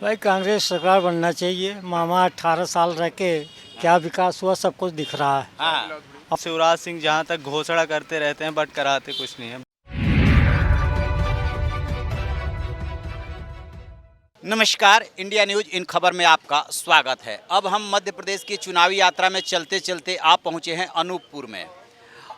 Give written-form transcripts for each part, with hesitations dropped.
भाई कांग्रेस सरकार बनना चाहिए। मामा 18 साल रह के क्या विकास हुआ सब कुछ दिख रहा है। हाँ। शिवराज सिंह जहाँ तक घोषणा करते रहते हैं बट कराते कुछ नहीं है। नमस्कार, इंडिया न्यूज इन खबर में आपका स्वागत है। अब हम मध्य प्रदेश की चुनावी यात्रा में चलते चलते आप पहुँचे हैं अनूपपुर में।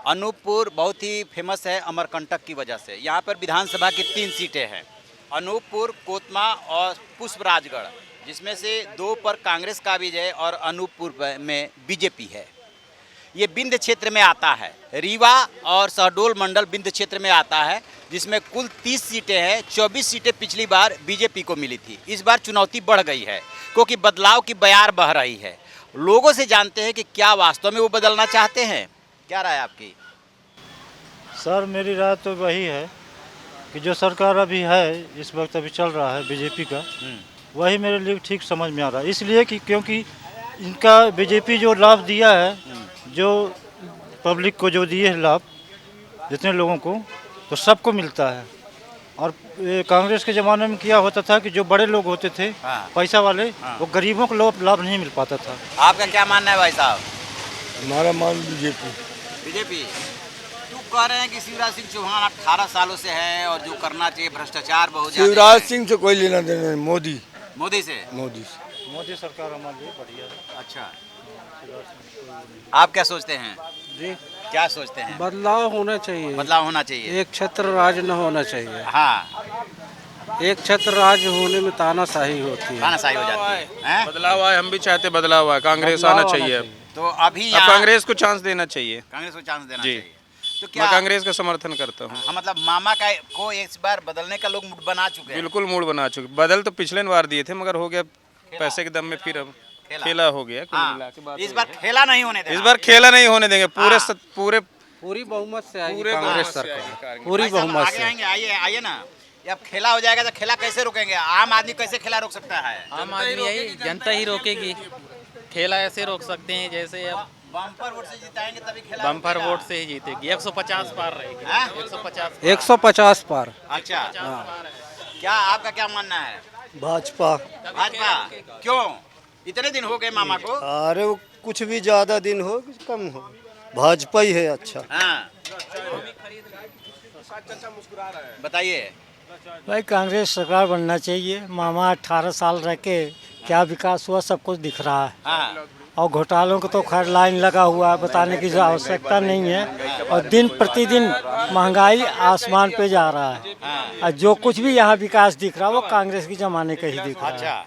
अनूपपुर बहुत ही फेमस है अमरकंटक की वजह से। यहाँ पर विधानसभा की 3 सीटें हैं, अनूपपुर, कोतमा और पुष्पराजगढ़, जिसमें से 2 पर कांग्रेस का विजय और अनूपपुर में बीजेपी है। ये बिंद क्षेत्र में आता है, रीवा और शहडोल मंडल बिंद क्षेत्र में आता है, जिसमें कुल 30 सीटें हैं। 24 सीटें पिछली बार बीजेपी को मिली थी। इस बार चुनौती बढ़ गई है क्योंकि बदलाव की बयार बह रही है। लोगों से जानते हैं कि क्या वास्तव में वो बदलना चाहते हैं। क्या राय आपकी? सर मेरी राय तो वही है कि जो सरकार अभी है, इस वक्त अभी चल रहा है बीजेपी का, वही मेरे लिए ठीक समझ में आ रहा है। इसलिए कि क्योंकि इनका बीजेपी जो लाभ दिया है, जो पब्लिक को जो दिए हैं लाभ, जितने लोगों को, तो सबको मिलता है। और कांग्रेस के ज़माने में क्या होता था कि जो बड़े लोग होते थे, पैसा वाले, वो गरीबों को लाभ नहीं मिल पाता था। आपका क्या मानना है भाई साहब? हमारा मान बीजेपी। बीजेपी तो कह रहे हैं कि शिवराज सिंह चौहान 18 सालों से है और जो करना चाहिए भ्रष्टाचार बहुत ज्यादा शिवराज है। सिंह से कोई लेना देना नहीं, मोदी मोदी से। मोदी सरकार हमारे लिए बढ़िया है। अच्छा, आप क्या सोचते हैं जी, क्या सोचते हैं? बदलाव होना चाहिए। बदलाव होना चाहिए। एक छत्र राज न होना चाहिए। हाँ, एक छत्र राज होने में तानाशाही होती है। तानाशाही हो जाती है, हैं? बदलाव आए, हम भी चाहते बदलाव आए, कांग्रेस आना चाहिए। तो अभी अब यहाँ कांग्रेस को चांस देना चाहिए। कांग्रेस को चांस देना जी। चाहिए। तो मैं क्या कांग्रेस का समर्थन करता हूँ। हाँ, मतलब मामा का को इस बार बदलने का लोग मूड बना चुके हैं। बिल्कुल मूड बना चुके। बदल तो पिछले बार दिए थे मगर हो गया पैसे के दम में, फिर अब खेला हो गया। कुल हाँ, मिला के बात इस हो बार गई। खेला नहीं होने देना। इस बार खेला नहीं होने देंगे। हाँ। पूरे पूरी बहुमत से आएगी पूरे कांग्रेस बहुमत से सरकार। आएगी। पूरी भाई साहब, बहुमत आगे से। आएंगे, आइए आइए ना। ये अब खेला हो जाएगा तो खेला कैसे रोकेंगे? आम आदमी कैसे खेला रोक सकता है? आम आदमी यही जनता ही रोकेगी। खेला ऐसे रोक सकते हैं जैसे अब बम्पर वोट से जिताएंगे तभी खेला बम्पर रुकेगा। वोट से ही जीतेगी। 150 पार रहेगी। हाँ? 150 150 पार। अच्छा, क्या आपका क्या मानना है? भाजपा। भाजपा क्यों? इतने दिन हो गए मामा को। अरे वो कुछ भी ज्यादा दिन हो कुछ कम हो, भाजपा ही है अच्छा। हाँ, बताइए। भाई कांग्रेस सरकार बनना चाहिए। मामा 18 साल रह के क्या विकास हुआ सब कुछ दिख रहा है। हाँ, और घोटालों को तो खैर लाइन लगा हुआ है, बताने की आवश्यकता नहीं है। और दिन प्रतिदिन महंगाई आसमान पे जा रहा है। और जो कुछ भी यहाँ विकास दिख रहा है वो कांग्रेस के ज़माने का ही दिख रहा है। अच्छा,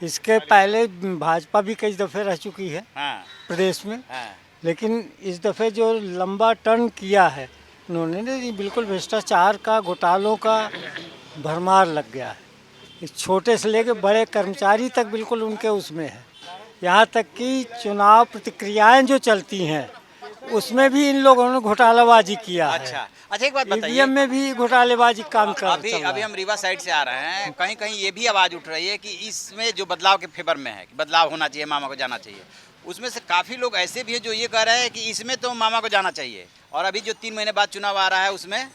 इसके पहले भाजपा भी कई दफ़े रह चुकी है हाँ, प्रदेश में, हाँ, लेकिन इस दफ़े जो लंबा टर्न किया है उन्होंने, ये बिल्कुल भ्रष्टाचार का, घोटालों का भरमार लग गया है। इस छोटे से लेकर बड़े कर्मचारी तक बिल्कुल उनके उसमें है। यहाँ तक कि चुनाव प्रतिक्रियाएं जो चलती हैं उसमें भी इन लोगों ने घोटालाबाजी किया है। अच्छा। अच्छा, एक बात बताइए। ईवीएम में भी घोटालेबाजी काम कर अभी चल रहा अभी है। हम रीवा साइड से आ रहे हैं। कहीं कहीं ये भी आवाज़ उठ रही है कि इसमें जो बदलाव के फेवर में है कि बदलाव होना चाहिए, मामा को जाना चाहिए। उसमें से काफ़ी लोग ऐसे भी हैं जो ये कह रहे हैं कि इसमें तो मामा को जाना चाहिए, और अभी जो 3 महीने बाद चुनाव आ रहा है उसमें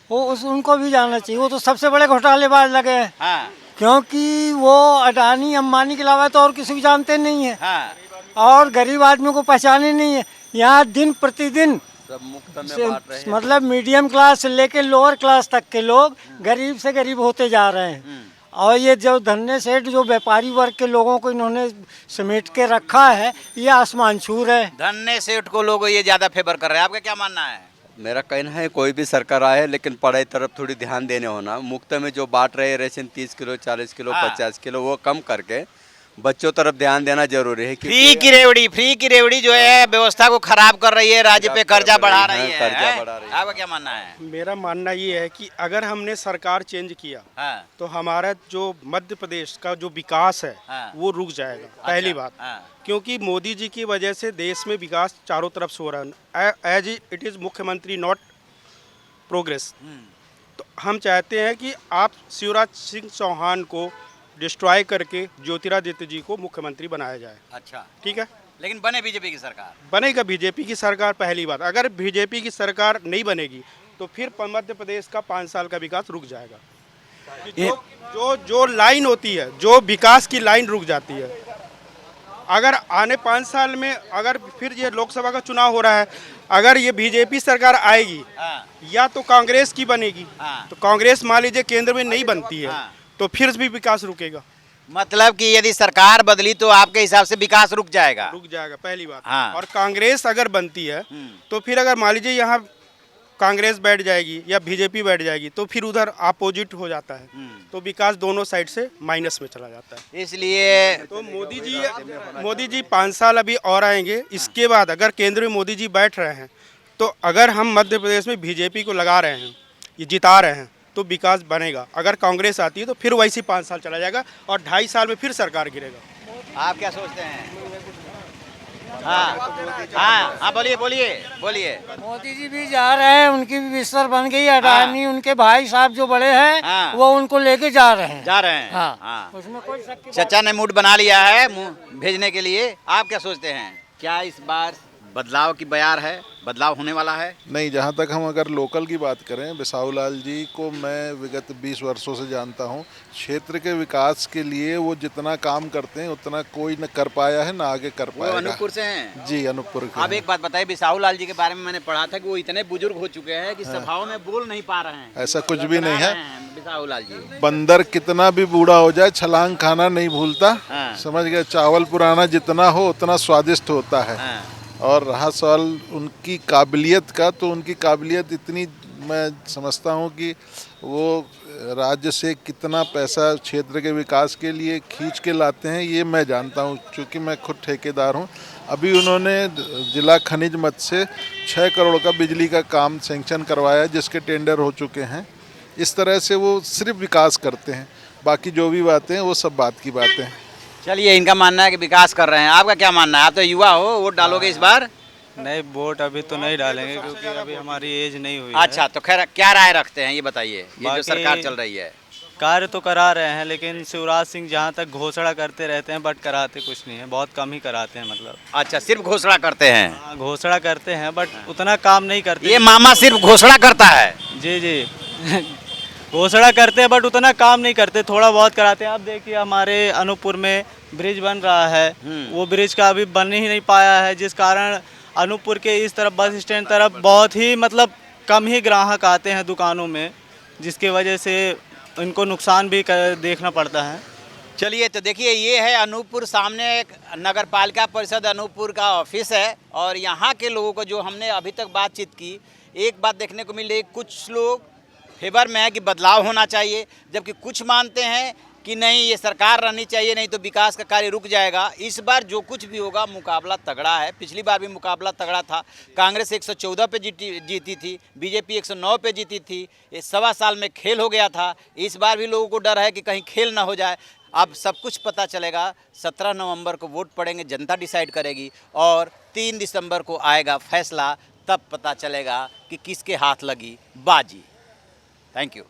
उनको भी जाना चाहिए। वो तो सबसे बड़े घोटालेबाज लगे हैं, हाँ, क्योंकि वो अडानी अंबानी के अलावा तो और किसी को जानते नहीं है, हाँ, और गरीब आदमी को पहचाने नहीं है। यहाँ दिन प्रतिदिन मतलब मीडियम क्लास से लेके लोअर क्लास तक के लोग गरीब से गरीब होते जा रहे हैं। और ये जो धन्य सेठ, जो व्यापारी वर्ग के लोगों को इन्होंने समेट के रखा है, ये आसमान छू रहे हैं। धन्य सेठ को लोग ये ज़्यादा फेवर कर रहे हैं। आपका क्या मानना है? मेरा कहना है कोई भी सरकार आए लेकिन पढ़ाई तरफ थोड़ी ध्यान देने होना। मुफ्त में जो बांट रहे रेशन 30 किलो 40 किलो हाँ। 50 किलो, वो कम करके बच्चों तरफ ध्यान देना जरूरी है। फ्री की रेवड़ी जो है व्यवस्था को खराब कर रही है, राज्य पे कर्जा बढ़ा रही है। कर्जा बढ़ा रही है। आपका क्या मानना है? मेरा मानना ये है कि अगर हमने सरकार चेंज किया हाँ, तो हमारा जो मध्य प्रदेश का जो विकास है हाँ। वो रुक जाएगा। पहली बात, हाँ, क्योंकि मोदी जी की वजह से देश में विकास चारों तरफ से हो रहा है। एज इट इज़ मुख्यमंत्री नॉट प्रोग्रेस। तो हम चाहते हैं कि आप शिवराज सिंह चौहान को डिस्ट्रॉय करके ज्योतिरादित्य जी को मुख्यमंत्री बनाया जाए। अच्छा, ठीक है, लेकिन बने बीजेपी की सरकार। बनेगा बीजेपी की सरकार। पहली बात, अगर बीजेपी की सरकार नहीं बनेगी तो फिर मध्य प्रदेश का 5 साल का विकास रुक जाएगा। जो लाइन होती है, जो विकास की लाइन रुक जाती है, अगर आने 5 साल में अगर फिर ये लोकसभा का चुनाव हो रहा है, अगर ये बीजेपी सरकार आएगी या तो कांग्रेस की बनेगी, तो कांग्रेस मान लीजिए केंद्र में नहीं बनती है, तो फिर भी विकास रुकेगा। मतलब कि यदि सरकार बदली तो आपके हिसाब से विकास रुक जाएगा। पहली बात। हाँ। और कांग्रेस अगर बनती है तो फिर अगर मान लीजिए यहाँ कांग्रेस बैठ जाएगी या बीजेपी बैठ जाएगी, तो फिर उधर अपोजिट हो जाता है, तो विकास दोनों साइड से माइनस में चला जाता है। इसलिए तो मोदी जी 5 साल अभी और आएंगे। इसके बाद अगर केंद्र में मोदी जी बैठ रहे हैं, तो अगर हम मध्य प्रदेश में बीजेपी को लगा रहे हैं, ये जिता रहे हैं, तो विकास बनेगा। अगर कांग्रेस आती है तो फिर वैसे 5 साल चला जाएगा और 2.5 साल में फिर सरकार गिरेगा। आप क्या सोचते हैं? हाँ, बोलिए बोलिए बोलिए। मोदी जी भी जा रहे हैं, उनकी भी बिस्तर बन गई है। अडानी उनके भाई साहब जो बड़े हैं वो उनको लेके जा रहे हैं। हाँ। उसमें कोई शक की चाचा ने मूड बना लिया है भेजने के लिए। आप क्या सोचते हैं, क्या इस बार बदलाव की बयार है, बदलाव होने वाला है? नहीं, जहाँ तक हम अगर लोकल की बात करें, बिसाहू लाल जी को मैं विगत 20 वर्षों से जानता हूँ। क्षेत्र के विकास के लिए वो जितना काम करते हैं उतना कोई न कर पाया है, ना आगे कर पाएगा। अनूपपुर से हैं? जी, अनूपपुर के। अब एक बात बताइए, बिसाहू लाल जी के बारे में मैंने पढ़ा था कि वो इतने बुजुर्ग हो चुके हैं कि सभाओं में बोल नहीं पा रहे हैं। ऐसा कुछ भी नहीं है। बिसाहू लाल जी बंदर कितना भी बूढ़ा हो जाए, छलांग खाना नहीं भूलता। समझ गए? चावल पुराना जितना हो उतना स्वादिष्ट होता है। और रहा सवाल उनकी काबिलियत का, तो उनकी काबिलियत इतनी मैं समझता हूँ कि वो राज्य से कितना पैसा क्षेत्र के विकास के लिए खींच के लाते हैं, ये मैं जानता हूँ, क्योंकि मैं खुद ठेकेदार हूँ। अभी उन्होंने जिला खनिज मद से 6 करोड़ का बिजली का काम सैंक्शन करवाया, जिसके टेंडर हो चुके हैं। इस तरह से वो सिर्फ विकास करते हैं, बाकी जो भी बातें हैं वो सब बात की बातें हैं। चलिए, इनका मानना है कि विकास कर रहे हैं, आपका क्या मानना है? आप तो युवा हो, वोट डालोगे इस बार? नहीं, वोट अभी तो नहीं डालेंगे क्योंकि अभी हमारी एज नहीं हुई अच्छा, तो खैर क्या राय रखते हैं ये बताइए, ये जो बाकी सरकार चल रही है? कार्य तो करा रहे हैं, लेकिन शिवराज सिंह जहाँ तक घोषणा करते रहते हैं, बट कराते कुछ नहीं है, बहुत कम ही कराते हैं। मतलब अच्छा, सिर्फ घोषणा करते हैं? हाँ, घोषणा करते हैं बट उतना काम नहीं करते। ये मामा सिर्फ घोषणा करता है? जी घोषणा करते हैं बट उतना काम नहीं करते, थोड़ा बहुत कराते हैं। आप देखिए, हमारे अनूपपुर में ब्रिज बन रहा है, वो ब्रिज का अभी बन ही नहीं पाया है, जिस कारण अनूपपुर के इस तरफ बस स्टैंड तरफ बहुत ही मतलब कम ही ग्राहक आते हैं दुकानों में, जिसकी वजह से इनको नुकसान भी देखना पड़ता है। चलिए, तो देखिए, ये है अनूपपुर, सामने एक नगर पालिका परिषद अनूपपुर का ऑफिस है। और यहाँ के लोगों को जो हमने अभी तक बातचीत की, एक बात देखने को मिली, कुछ लोग फेवर में है कि बदलाव होना चाहिए, जबकि कुछ मानते हैं कि नहीं, ये सरकार रहनी चाहिए, नहीं तो विकास का कार्य रुक जाएगा। इस बार जो कुछ भी होगा, मुकाबला तगड़ा है। पिछली बार भी मुकाबला तगड़ा था। कांग्रेस 114 पे जीती थी, बीजेपी 109 पे जीती थी। ये 1.25 साल में खेल हो गया था। इस बार भी लोगों को डर है कि कहीं खेल ना हो जाए। अब सब कुछ पता चलेगा। 17 नवंबर को वोट पड़ेंगे, जनता डिसाइड करेगी, और 3 दिसंबर को आएगा फैसला। तब पता चलेगा कि किसके हाथ लगी बाजी। Thank you.